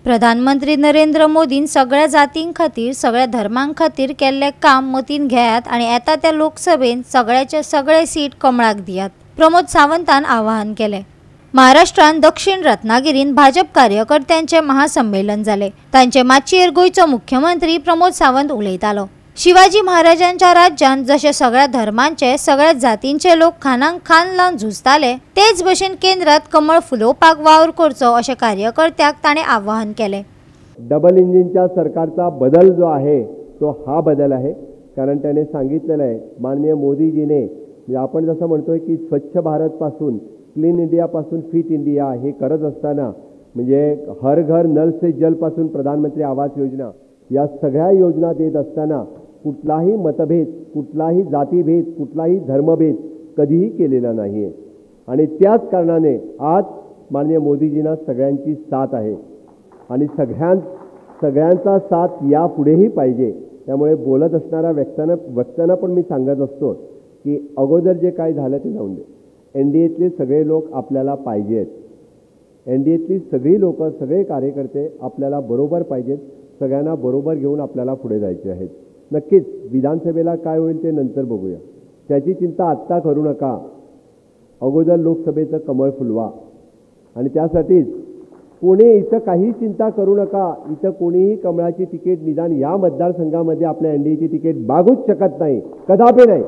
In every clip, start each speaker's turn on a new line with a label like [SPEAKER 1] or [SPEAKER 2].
[SPEAKER 1] प्रधानमंत्री नरेंद्र मोदीन सगळ्या जातीं खातीर सगळ्या धर्मां खातीर केल्ले काम मतीन घेयात आनी येता त्या लोकसभेन सगळ्याचे सगळे सीट कमळाक दियात, प्रमोद सावंतान आवाहन केले। महाराष्ट्रान दक्षिण रत्नागिरीन भाजप कार्यकर्त्यांचे महासंमेलन जाले। तांचे माचयेर गोयचो मुख्यमंत्री प्रमोद सावंत उलयतालो। शिवाजी महाराजांच्या राज्यात जसे सगळ्या धर्मांचे सगळ्या जातींचे लोक खानाक खान लावन झुजताले, तेच भशेन केंद्रात कमळ फुलोवपाक वावर करचो अशे कार्यकर्त्याक ताणे आवाहन केले।
[SPEAKER 2] डबल इंजिनच्या सरकारचा बदल जो आहे तो हा बदल आहे, कारण त्याने सांगितलेलं आहे माननीय मोदीजीने, आपण जसं म्हणतोय की स्वच्छ भारत पासून क्लीन इंडिया पासून फिट इंडिया हे करत असताना, म्हणजे हर घर नल से जल पासून प्रधानमंत्री आवास योजना या सगळ्या योजना देत असताना कुठलाही मतभेद, कुठलाही जातीभेद, कुठलाही धर्मभेद कधीही केलेला नाही आहे। आणि त्याच कारणाने आज माननीय मोदीजींना सगळ्यांची साथ आहे आणि सगळ्यांचा साथ यापुढेही पाहिजे। त्यामुळे बोलत असणाऱ्या व्यक्तींना पण मी सांगत असतो की अगोदर जे काय झालं ते जाऊन दे, एनडीएतले सगळे लोक आपल्याला पाहिजेत, एनडीएतली सगळी लोक, सगळे कार्यकर्ते आपल्याला बरोबर पाहिजेत, सगळ्यांना बरोबर घेऊन आपल्याला पुढे जायचे आहेत। नक्कीच विधानसभेला काय होईल ते नंतर बघूया, त्याची चिंता आत्ता करू नका, अगोदर लोकसभेचं कमळ फुलवा। आणि त्यासाठीच कोणी इथं काही चिंता करू नका, इथं कोणीही कमळाची तिकीट निदान या मतदारसंघामध्ये आपल्या एनडीएची तिकीट मागूच शकत नाही, कदापि नाही।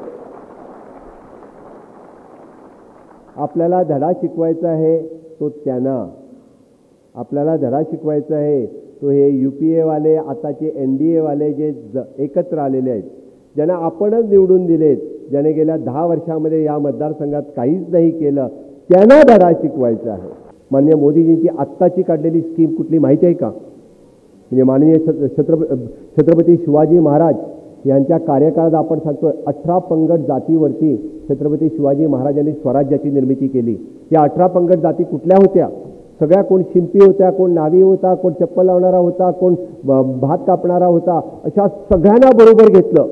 [SPEAKER 2] आपल्याला धडा शिकवायचा आहे तो त्यांना, आपल्याला धडा शिकवायचा आहे तो हे यूपीए वाले, आताचे एनडीए वाले जे एकत्र आलेले आहेत, ज्यांना आपणच निवडून दिलेत, ज्याने गेल्या 10 वर्षामध्ये या मतदारसंघात काहीच नाही केलं, त्यांना धडा शिकवायचा आहे। माननीय मोदीजींची आत्ताची काढलेली स्कीम कुठली माहिती आहे का? म्हणजे माननीय छत्रपती शिवाजी महाराज यांच्या कार्यकाळात आपण सांगतोय 18 पंगड जातीवरती छत्रपती शिवाजी महाराजांनी स्वराज्याची निर्मिती केली। या 18 पंगड जाती कुठल्या होत्या? सगळ्या, कोण शिंपी होत्या, कोण नावी होता, कोण चप्पल लावणारा होता, कोण भात कापणारा होता, अशा सगळ्यांना बरोबर घेतलं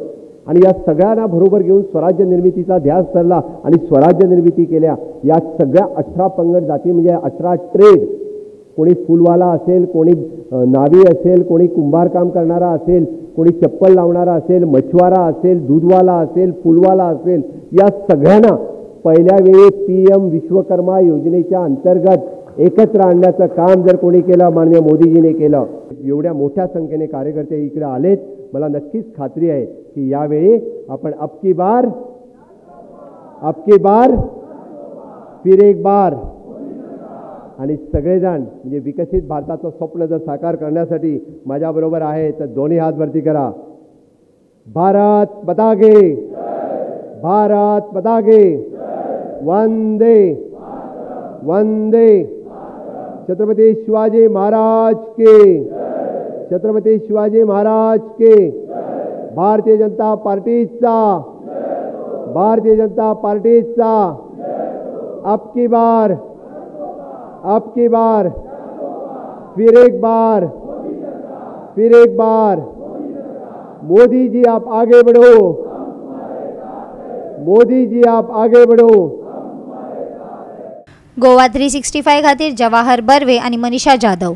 [SPEAKER 2] आणि या सगळ्यांना बरोबर घेऊन स्वराज्य निर्मितीचा ध्यास धरला आणि स्वराज्य निर्मिती केल्या। या सगळ्या 18 पंगड जाती म्हणजे 18 ट्रेड, कोणी फुलवाला असेल, कोणी नावी असेल, कोणी कुंभारकाम करणारा असेल, कोणी चप्पल लावणारा असेल, मछवारा असेल, दूधवाला असेल, फुलवाला असेल, या सगळ्यांना पहिल्या वेळी पीएम विश्वकर्मा योजनेच्या अंतर्गत एकत्र आणण्याचं काम जर कोणी केलं, माननीय मोदीजीने केलं। एवढ्या मोठ्या संख्येने कार्यकर्ते इकडे आलेत, मला नक्कीच खात्री आहे की यावेळी आपण अब की बार फिर एक बार आणि सगळेजण म्हणजे विकसित भारताचं स्वप्न जर साकार करण्यासाठी माझ्याबरोबर आहे तर दोन्ही हात वरती करा। भारत माता की, भारत माता की, वंदे वंदे, छत्रपती शिवाजी महाराज के, छत्रपती शिवाजी महाराज के। भारतीय जनता पार्टीचा, भारतीय जनता पार्टीचा अब की बार फिर एक बार, फिर एक बार, मोदी जी आप आगे बढ़ो, मोदी जी आप आगे बढ़ो।
[SPEAKER 1] गोवा 365 खातीर जवाहर बर्वे आणि मनीषा जाधव।